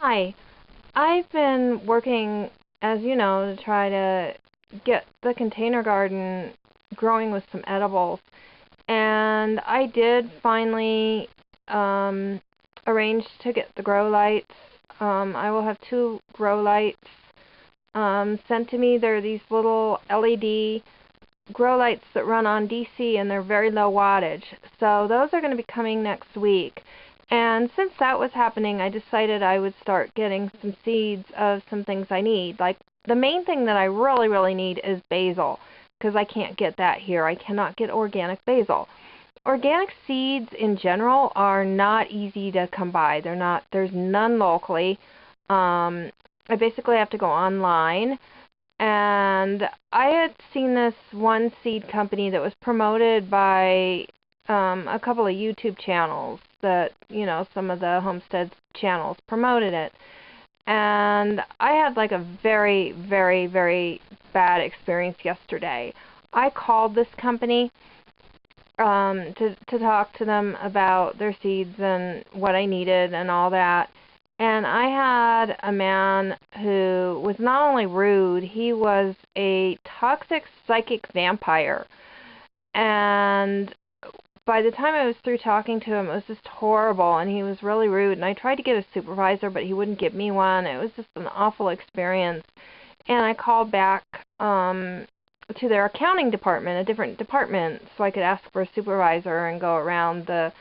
Hi, I've been working, as you know, to try to get the container garden growing with some edibles. And I did finally um, arrange to get the grow lights. I will have two grow lights sent to me. They're these little LED grow lights that run on DC and they're very low wattage. So those are going to be coming next week. And since that was happening, I decided I would start getting some seeds of some things I need. Like the main thing that I really, really need is basil because I can't get that here. I cannot get organic basil. Organic seeds in general are not easy to come by. There's none locally. I basically have to go online, and I had seen this one seed company that was promoted by a couple of YouTube channels that, some of the homestead channels promoted it. And I had like a very, very, very bad experience yesterday. I called this company to talk to them about their seeds and what I needed and all that. And I had a man who was not only rude, he was a toxic psychic vampire. And by the time I was through talking to him, it was just horrible, and he was really rude. And I tried to get a supervisor, but he wouldn't give me one. It was just an awful experience. And I called back to their accounting department, a different department, so I could ask for a supervisor and go around the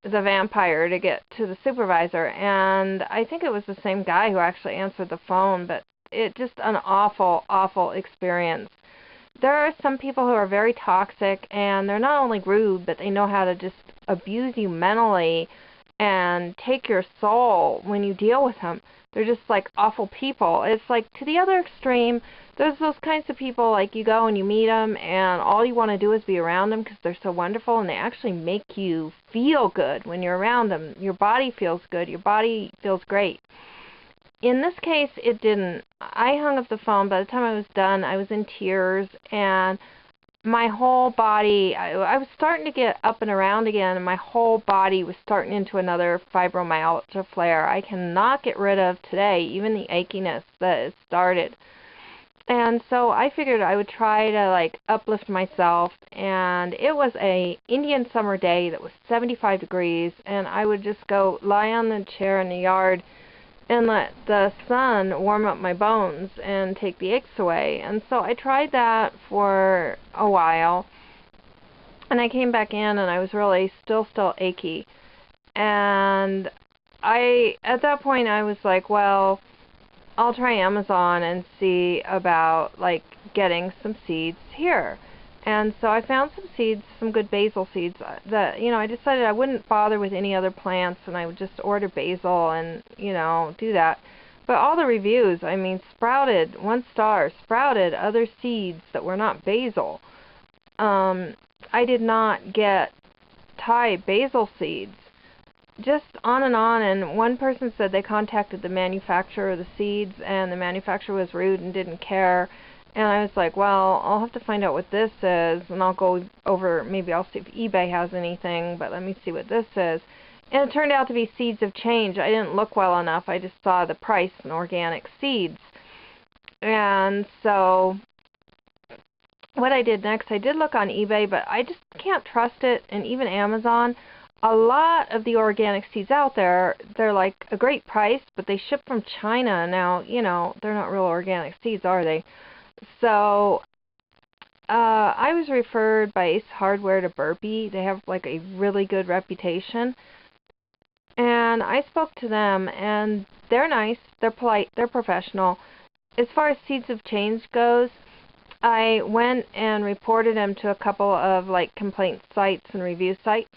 vampire to get to the supervisor. And I think it was the same guy who actually answered the phone, but it just an awful, awful experience. There are some people who are very toxic, and they're not only rude, but they know how to just abuse you mentally and take your soul when you deal with them. They're just like awful people. It's like to the other extreme. There's those kinds of people like you go and you meet them, and all you want to do is be around them because they're so wonderful, and they actually make you feel good when you're around them. Your body feels good. Your body feels great. In this case, it didn't. I hung up the phone. By the time I was done, I was in tears, and my whole body, I was starting to get up and around again, and my whole body was starting into another fibromyalgia flare. I cannot get rid of today, even the achiness that it started. And so I figured I would try to like uplift myself, and it was a Indian summer day that was 75 degrees, and I would just go lie on the chair in the yard and let the sun warm up my bones and take the aches away. And so I tried that for a while, and I came back in and I was really still achy. And at that point I was like, well, I'll try Amazon and see about like getting some seeds here. And so I found some seeds, some good basil seeds that, I decided I wouldn't bother with any other plants, and I would just order basil and, do that. But all the reviews, I mean, sprouted, 1 star, sprouted other seeds that were not basil. I did not get Thai basil seeds. Just on, and one person said they contacted the manufacturer of the seeds, and the manufacturer was rude and didn't care. And I was like, well, I'll have to find out what this is, and I'll go over, maybe I'll see if eBay has anything, but let me see what this is. And it turned out to be Seeds of Change. I didn't look well enough. I just saw the price in organic seeds. And so what I did next, I did look on eBay, but I just can't trust it, and even Amazon. A lot of the organic seeds out there, they're like a great price, but they ship from China. Now, they're not real organic seeds, are they? So I was referred by Ace Hardware to Burpee. They have like a really good reputation. And I spoke to them, and they're nice, they're polite, they're professional. As far as Seeds of Change goes, I went and reported them to a couple of like complaint sites and review sites.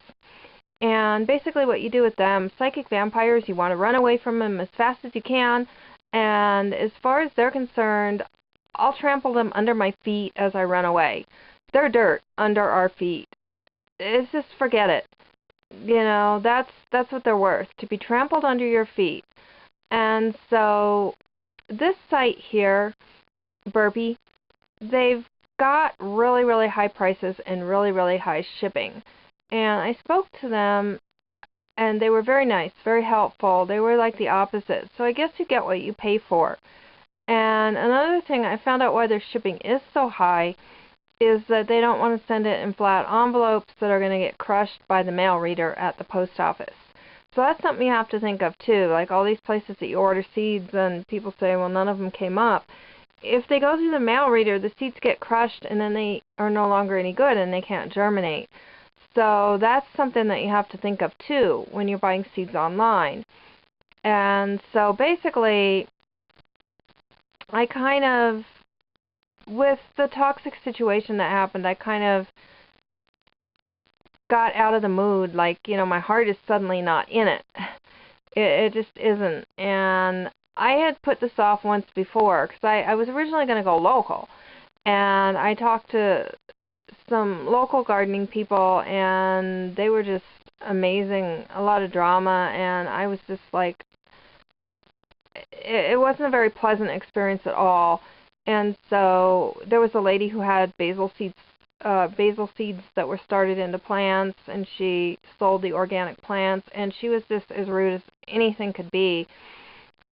And basically what you do with them, psychic vampires, you want to run away from them as fast as you can. And as far as they're concerned, I'll trample them under my feet as I run away. They're dirt under our feet. It's just forget it. That's what they're worth, to be trampled under your feet. And so this site here, Burpee, they've got really, really high prices and really, really high shipping. And I spoke to them and they were very nice, very helpful. They were like the opposite. So I guess you get what you pay for. And another thing, I found out why their shipping is so high is that they don't want to send it in flat envelopes that are going to get crushed by the mail reader at the post office. So that's something you have to think of too. Like all these places that you order seeds and people say, well, none of them came up. If they go through the mail reader, the seeds get crushed and then they are no longer any good and they can't germinate. So that's something that you have to think of too when you're buying seeds online. And so basically, I kind of, with the toxic situation that happened, I kind of got out of the mood. Like, my heart is suddenly not in it. It just isn't. And I had put this off once before because I was originally going to go local. And I talked to some local gardening people, and they were just amazing, a lot of drama, and I was just like, it wasn't a very pleasant experience at all. And so there was a lady who had basil seeds that were started into plants, and she sold the organic plants, and she was just as rude as anything could be.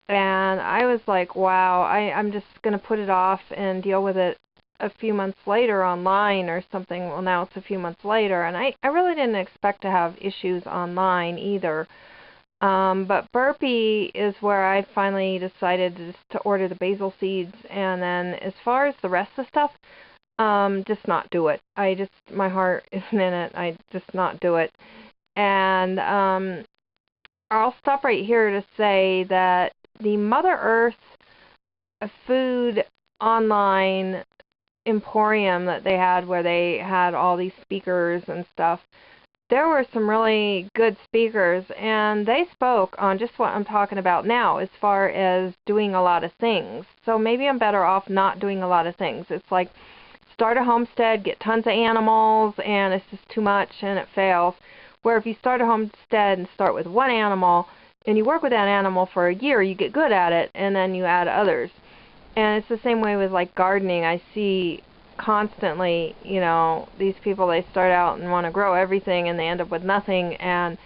And I was like, wow, I'm just going to put it off and deal with it a few months later online or something. Well, now it's a few months later, and I really didn't expect to have issues online either. But Burpee is where I finally decided to order the basil seeds, and then as far as the rest of the stuff, just not do it. My heart isn't in it. I just not do it. And I'll stop right here to say that the Mother Earth food online emporium that they had, where they had all these speakers and stuff, there were some really good speakers, and they spoke on just what I'm talking about now as far as doing a lot of things. So maybe I'm better off not doing a lot of things. It's like start a homestead, get tons of animals, and it's just too much and it fails. Where if you start a homestead and start with one animal and you work with that animal for a year, you get good at it, and then you add others. And it's the same way with like gardening. I see constantly, these people, they start out and want to grow everything and they end up with nothing, and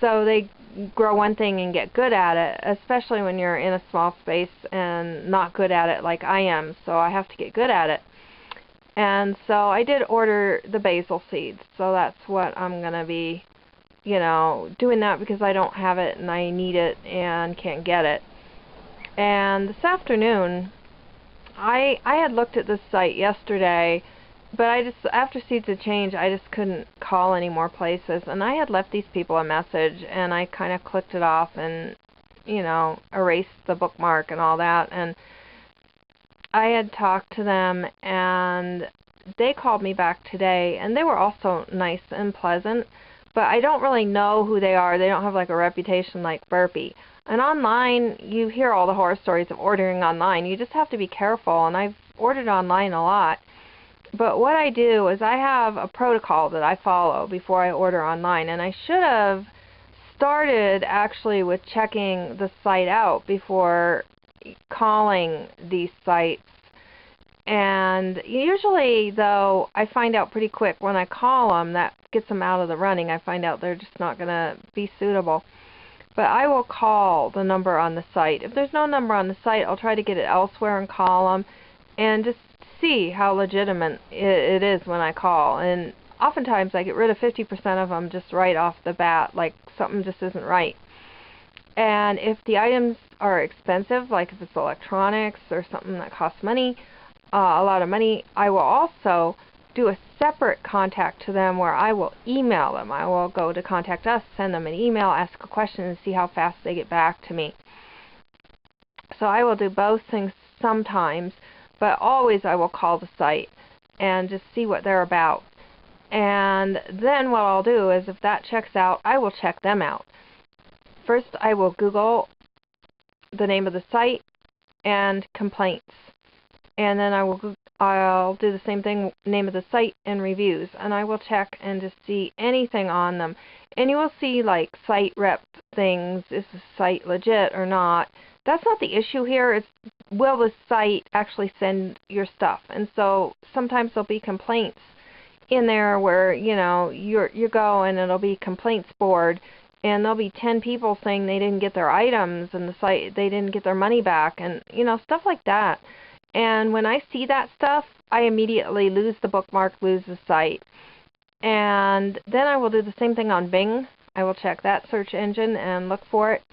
so they grow one thing and get good at it, especially when you're in a small space and not good at it like I am, so I have to get good at it. And so I did order the basil seeds, so that's what I'm going to be, doing that because I don't have it and I need it and can't get it. And this afternoon, I had looked at this site yesterday, but after Seeds of Change, I just couldn't call any more places, and I had left these people a message, and I kind of clicked it off and, erased the bookmark and all that, and I had talked to them, and they called me back today, and they were also nice and pleasant, but I don't really know who they are. They don't have like a reputation like Burpee. And online, you hear all the horror stories of ordering online. You just have to be careful, and I've ordered online a lot. But what I do is I have a protocol that I follow before I order online, and I should have started actually with checking the site out before calling these sites. And usually, though, I find out pretty quick when I call them. That gets them out of the running. I find out they're just not going to be suitable. But I will call the number on the site. If there's no number on the site, I'll try to get it elsewhere and call them and just see how legitimate it is when I call. And oftentimes I get rid of 50% of them just right off the bat, like something just isn't right. And if the items are expensive, like if it's electronics or something that costs money, a lot of money, I will also do a separate contact to them where I will email them. I will go to Contact Us, send them an email, ask a question, and see how fast they get back to me. So I will do both things sometimes, but always I will call the site and just see what they're about. And then what I'll do is if that checks out, I will check them out. First I will Google the name of the site and complaints. And then I'll do the same thing, name of the site and reviews, and I will check and just see anything on them. And you will see like site rep things, is the site legit or not. That's not the issue here. It's will the site actually send your stuff? And so sometimes there'll be complaints in there where you go and it'll be complaints board, and there'll be 10 people saying they didn't get their items and the site they didn't get their money back, and stuff like that. And when I see that stuff, I immediately lose the bookmark, lose the site. And then I will do the same thing on Bing. I will check that search engine and look for it.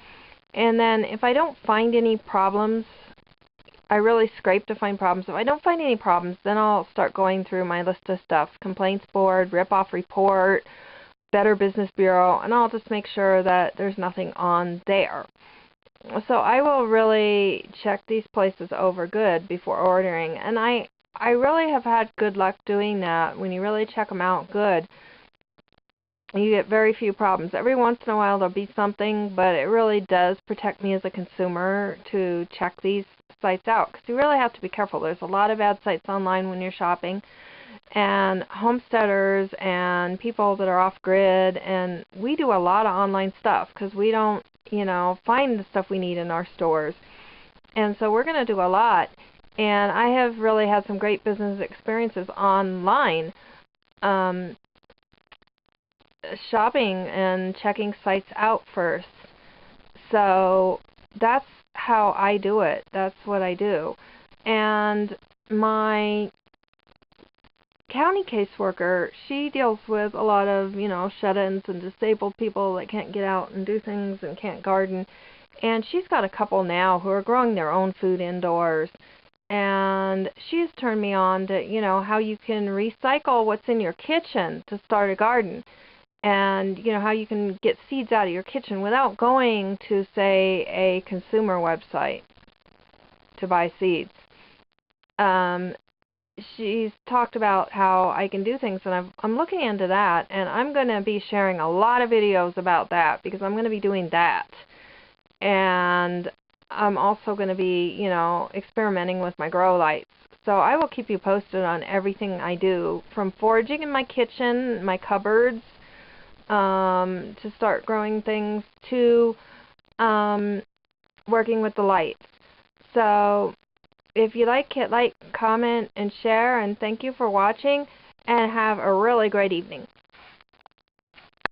And then if I don't find any problems, I really scrape to find problems. If I don't find any problems, then I'll start going through my list of stuff. Complaints board, rip-off report, Better Business Bureau, and I'll just make sure that there's nothing on there. So I will really check these places over good before ordering. And I really have had good luck doing that. When you really check them out good, you get very few problems. Every once in a while there'll be something, but it really does protect me as a consumer to check these sites out, because you really have to be careful. There's a lot of bad sites online when you're shopping, and homesteaders and people that are off-grid, and we do a lot of online stuff because we don't find the stuff we need in our stores. And so we're going to do a lot, and I have really had some great business experiences online, shopping and checking sites out first. So that's how I do it. That's what I do. And my county caseworker, she deals with a lot of, shut-ins and disabled people that can't get out and do things and can't garden. And she's got a couple now who are growing their own food indoors. And she's turned me on to, how you can recycle what's in your kitchen to start a garden. And, how you can get seeds out of your kitchen without going to, say, a consumer website to buy seeds. She's talked about how I can do things, and I'm looking into that, and I'm going to be sharing a lot of videos about that because I'm going to be doing that. And I'm also going to be, experimenting with my grow lights. So I will keep you posted on everything I do, from foraging in my kitchen, my cupboards, to start growing things, to working with the lights. So if you like it, comment and share, and thank you for watching, and have a really great evening.